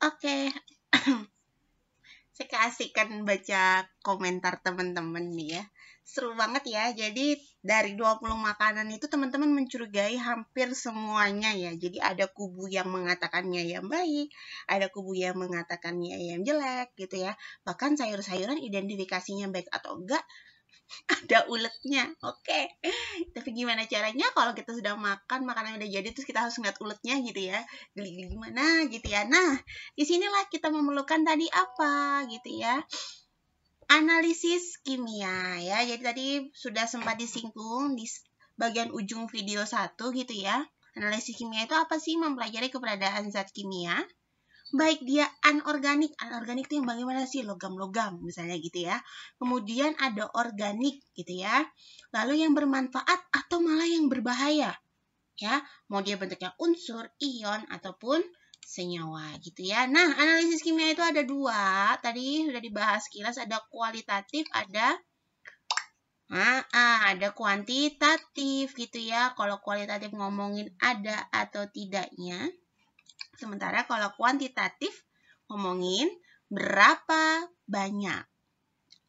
Oke, saya keasikan baca komentar teman-teman nih ya. Seru banget ya. Jadi dari 20 makanan itu teman-teman mencurigai hampir semuanya ya. Jadi ada kubu yang mengatakannya yang baik, ada kubu yang mengatakannya yang jelek gitu ya. Bahkan sayur-sayuran identifikasinya baik atau enggak ada uletnya. Oke. Tapi gimana caranya kalau kita sudah makan makanan yang udah jadi terus kita harus ngeliat uletnya gitu ya. Geli-geli gimana gitu ya. Nah, disinilah kita memerlukan tadi apa gitu ya. Analisis kimia ya. Jadi tadi sudah sempat disinggung di bagian ujung video 1 gitu ya. Analisis kimia itu apa sih? Mempelajari keberadaan zat kimia baik dia anorganik itu yang bagaimana sih, logam-logam misalnya gitu ya. Kemudian ada organik gitu ya. Lalu yang bermanfaat atau malah yang berbahaya ya. Mau dia bentuknya unsur, ion ataupun senyawa gitu ya. Nah, analisis kimia itu ada dua. Tadi sudah dibahas sekilas, ada kualitatif, ada kuantitatif gitu ya. Kalau kualitatif ngomongin ada atau tidaknya. Sementara kalau kuantitatif ngomongin berapa banyak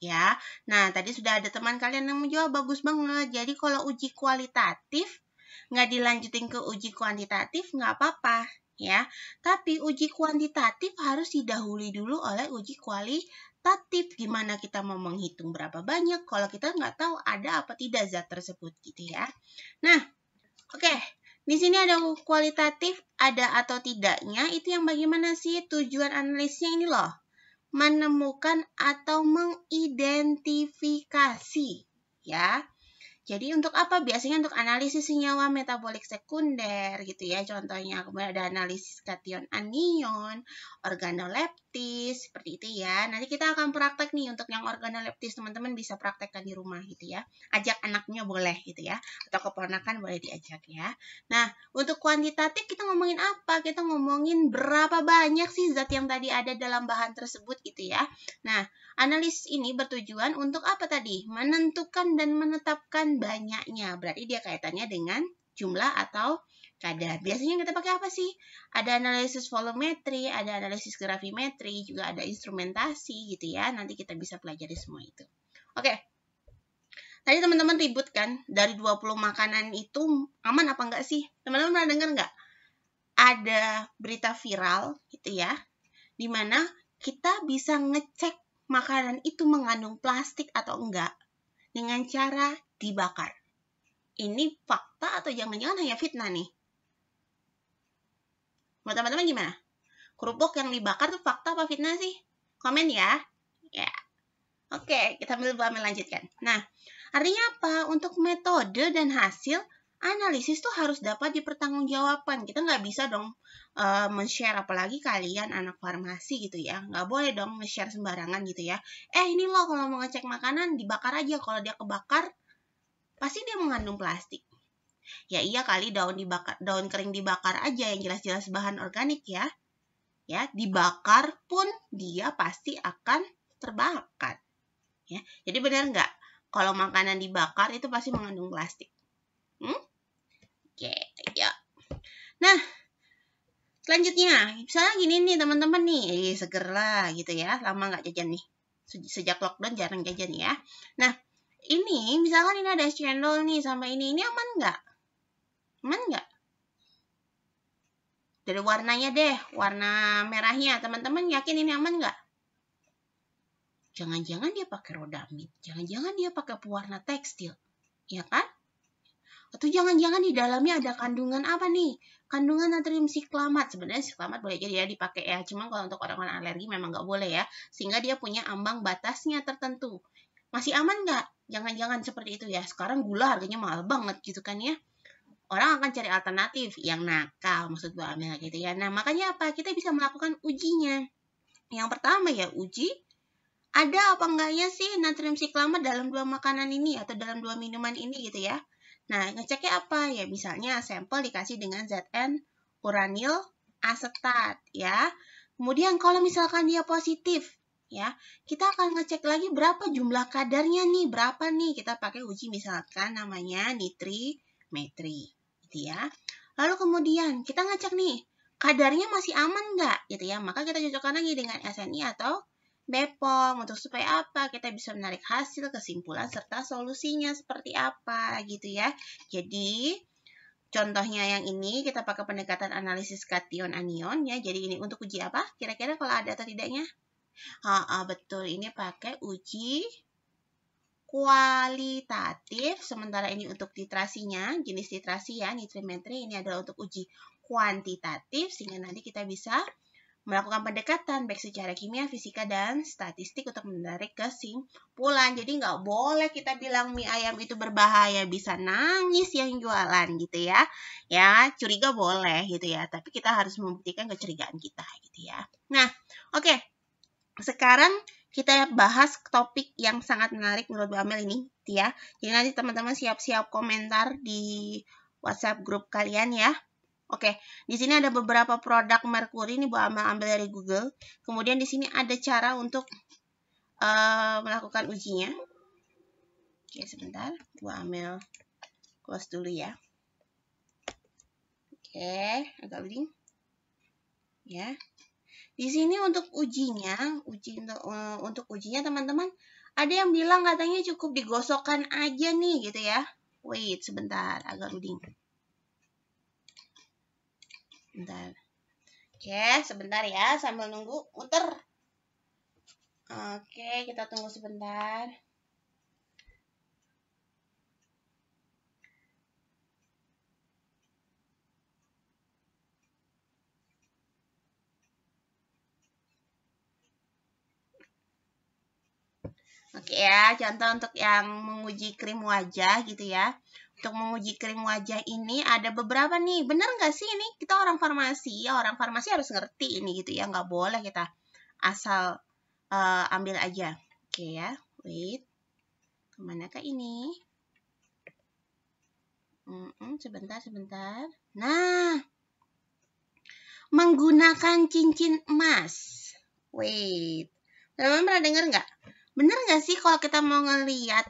ya. Nah, tadi sudah ada teman kalian yang menjawab bagus banget. Jadi kalau uji kualitatif nggak dilanjutin ke uji kuantitatif nggak apa-apa ya. Tapi uji kuantitatif harus didahului dulu oleh uji kualitatif. Gimana kita mau menghitung berapa banyak kalau kita nggak tahu ada apa tidak zat tersebut gitu ya. Nah, oke. Di sini ada kualitatif, ada atau tidaknya. Itu yang bagaimana sih tujuan analisisnya ini loh. Menemukan atau mengidentifikasi ya. Jadi untuk apa? Biasanya untuk analisis senyawa metabolik sekunder gitu ya. Contohnya kemudian ada analisis kation anion, organoleptis, seperti itu ya. Nanti kita akan praktek nih untuk yang organoleptis, teman-teman bisa praktekkan di rumah gitu ya. Ajak anaknya boleh gitu ya. Atau keponakan boleh diajak ya. Nah, untuk kuantitatif kita ngomongin apa? Kita ngomongin berapa banyak sih zat yang tadi ada dalam bahan tersebut gitu ya. Nah, analisis ini bertujuan untuk apa tadi? Menentukan dan menetapkan banyaknya. Berarti dia kaitannya dengan jumlah atau kadar. Biasanya kita pakai apa sih? Ada analisis volumetri, ada analisis gravimetri, juga ada instrumentasi gitu ya. Nanti kita bisa pelajari semua itu. Oke. Tadi teman-teman ribut kan, dari 20 makanan itu aman apa enggak sih? Teman-teman pernah dengar enggak? Ada berita viral gitu ya, dimana kita bisa ngecek makanan itu mengandung plastik atau enggak dengan cara dibakar. Ini fakta atau jangan-jangan hanya fitnah nih? Menurut teman-teman gimana? Kerupuk yang dibakar tuh fakta apa fitnah sih? Komen ya. Ya. Oke, kita lanjutkan. Nah, artinya apa? Untuk metode dan hasil analisis tuh harus dapat dipertanggungjawabkan. Kita nggak bisa dong men-share, apalagi kalian anak farmasi gitu ya. Nggak boleh dong nge-share sembarangan gitu ya. Ini loh kalau mau ngecek makanan dibakar aja. Kalau dia kebakar, pasti dia mengandung plastik. Ya iya kali daun kering dibakar aja yang jelas-jelas bahan organik ya. Ya, dibakar pun dia pasti akan terbakar. Ya, jadi benar nggak kalau makanan dibakar itu pasti mengandung plastik? Oke, ya. Nah, selanjutnya, misalnya gini nih teman-teman nih, seger lah gitu ya, lama nggak jajan nih, sejak lockdown jarang jajan ya. Nah, ini misalkan ini ada cendol nih sama ini aman nggak? Aman nggak? Dari warnanya deh, warna merahnya, teman-teman yakin ini aman nggak? Jangan-jangan dia pakai rodamid, jangan-jangan dia pakai pewarna tekstil, ya kan? Atau jangan-jangan di dalamnya ada kandungan apa nih? Kandungan natrium siklamat. Sebenarnya siklamat boleh jadi ya dipakai ya, cuma kalau untuk orang-orang alergi memang nggak boleh ya, sehingga dia punya ambang batasnya tertentu. Masih aman nggak? Jangan-jangan seperti itu ya. Sekarang gula harganya mahal banget gitu kan ya. Orang akan cari alternatif yang nakal, maksud Mbak Amel gitu ya. Nah, makanya apa? Kita bisa melakukan ujinya. Yang pertama ya uji ada apa enggaknya sih natrium siklamat dalam dua makanan ini atau dalam dua minuman ini gitu ya. Nah, ngeceknya apa? Ya misalnya sampel dikasih dengan ZN uranil asetat ya. Kemudian kalau misalkan dia positif ya, kita akan ngecek lagi berapa jumlah kadarnya nih, berapa nih. Kita pakai uji misalkan namanya nitrimetri gitu ya. Lalu kemudian kita ngecek nih, kadarnya masih aman nggak gitu ya. Maka kita cocokkan lagi dengan SNI atau BPOM untuk supaya apa? Kita bisa menarik hasil, kesimpulan, serta solusinya seperti apa gitu ya. Jadi contohnya yang ini kita pakai pendekatan analisis kation anion ya. Jadi ini untuk uji apa? Kira-kira kalau ada atau tidaknya? Betul, ini pakai uji kualitatif, sementara ini untuk titrasinya, jenis titrasi ya, nitrimetri, ini adalah untuk uji kuantitatif, sehingga nanti kita bisa melakukan pendekatan baik secara kimia, fisika, dan statistik untuk menarik kesimpulan. Jadi nggak boleh kita bilang mie ayam itu berbahaya, bisa nangis yang jualan gitu ya. Ya, curiga boleh gitu ya, tapi kita harus membuktikan kecurigaan kita gitu ya. Nah, oke. Sekarang kita bahas topik yang sangat menarik menurut Bu Amel ini ya. Jadi nanti teman-teman siap-siap komentar di WhatsApp grup kalian ya. Oke, di sini ada beberapa produk merkuri ini Bu Amel ambil dari Google. Kemudian di sini ada cara untuk melakukan ujinya. Oke, sebentar. Bu Amel close dulu ya. Oke, agak loading. Ya. Di sini untuk ujinya, untuk ujinya teman-teman, ada yang bilang katanya cukup digosokkan aja nih gitu ya. Wait, sebentar, agak loading. Bentar. Oke, sebentar ya, sambil nunggu muter. Oke, kita tunggu sebentar. Oke ya, contoh untuk yang menguji krim wajah gitu ya. Untuk menguji krim wajah ini ada beberapa nih. Bener nggak sih ini? Kita orang farmasi, ya orang farmasi harus ngerti ini gitu ya. Nggak boleh kita asal ambil aja. Oke ya, wait. Kemanakah ini? Sebentar. Nah, menggunakan cincin emas. Wait, teman-teman pernah dengar nggak? Bener nggak sih kalau kita mau ngeliat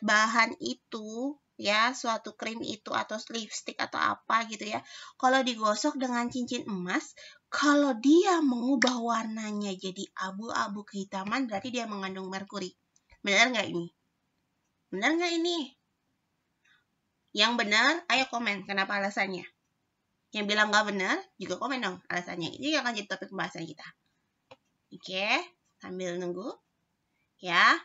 bahan itu ya, suatu krim itu atau lipstick atau apa gitu ya, kalau digosok dengan cincin emas, kalau dia mengubah warnanya jadi abu-abu kehitaman, berarti dia mengandung merkuri. Benar nggak ini? Benar nggak ini? Yang benar, ayo komen kenapa alasannya. Yang bilang nggak benar, juga komen dong alasannya. Ini akan jadi topik pembahasan kita. Oke, sambil nunggu. Ya,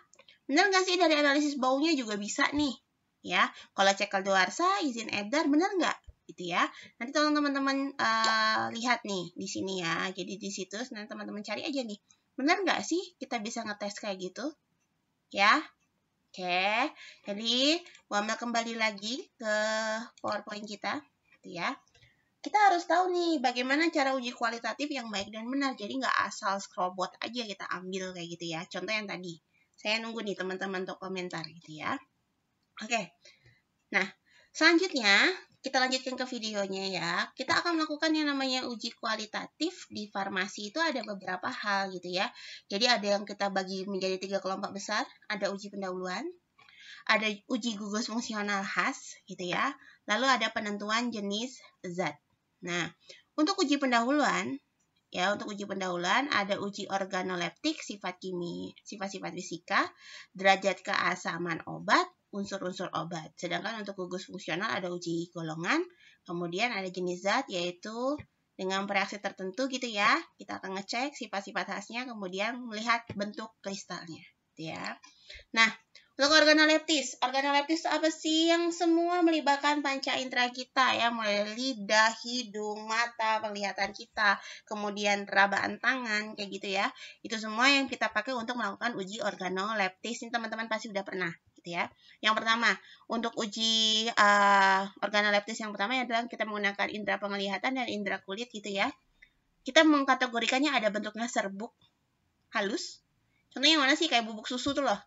benar nggak sih dari analisis baunya juga bisa nih? Ya, kalau cek kadaluarsa, izin edar, benar nggak? Gitu ya. Nanti tolong teman-teman lihat nih di sini ya. Jadi di situs nanti teman-teman cari aja nih. Benar nggak sih kita bisa ngetes kayak gitu? Ya. Oke, jadi Bu Amel kembali lagi ke PowerPoint kita, gitu ya. Kita harus tahu nih bagaimana cara uji kualitatif yang baik dan benar. Jadi nggak asal scrolbot aja kita ambil kayak gitu ya. Contoh yang tadi. Saya nunggu nih teman-teman untuk komentar gitu ya. Oke. Nah, selanjutnya kita lanjutkan ke videonya ya. Kita akan melakukan yang namanya uji kualitatif di farmasi itu ada beberapa hal gitu ya. Jadi ada yang kita bagi menjadi 3 kelompok besar. Ada uji pendahuluan, ada uji gugus fungsional khas gitu ya. Lalu ada penentuan jenis zat. Nah, untuk uji pendahuluan ada uji organoleptik, sifat-sifat fisika, derajat keasaman obat, unsur-unsur obat. Sedangkan untuk gugus fungsional ada uji golongan, kemudian ada jenis zat yaitu dengan reaksi tertentu gitu ya. Kita akan ngecek sifat-sifat khasnya, kemudian melihat bentuk kristalnya gitu ya. Nah, untuk organoleptis itu apa sih? Yang semua melibatkan panca indera kita ya, mulai dari lidah, hidung, mata, penglihatan kita, kemudian rabaan tangan, kayak gitu ya. Itu semua yang kita pakai untuk melakukan uji organoleptis. Ini teman-teman pasti udah pernah gitu ya. Yang pertama, untuk uji organoleptis yang pertama adalah kita menggunakan indera penglihatan dan indera kulit gitu ya. Kita mengkategorikannya ada bentuknya serbuk halus. Contohnya mana sih? Kayak bubuk susu tuh loh.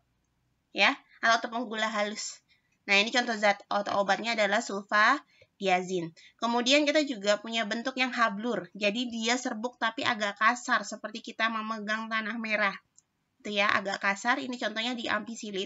Ya, atau tepung gula halus. Nah, ini contoh zat atau obatnya adalah sulfadiazin. Kemudian kita juga punya bentuk yang hablur. Jadi dia serbuk tapi agak kasar seperti kita memegang tanah merah. Itu ya, agak kasar. Ini contohnya di ampicillin.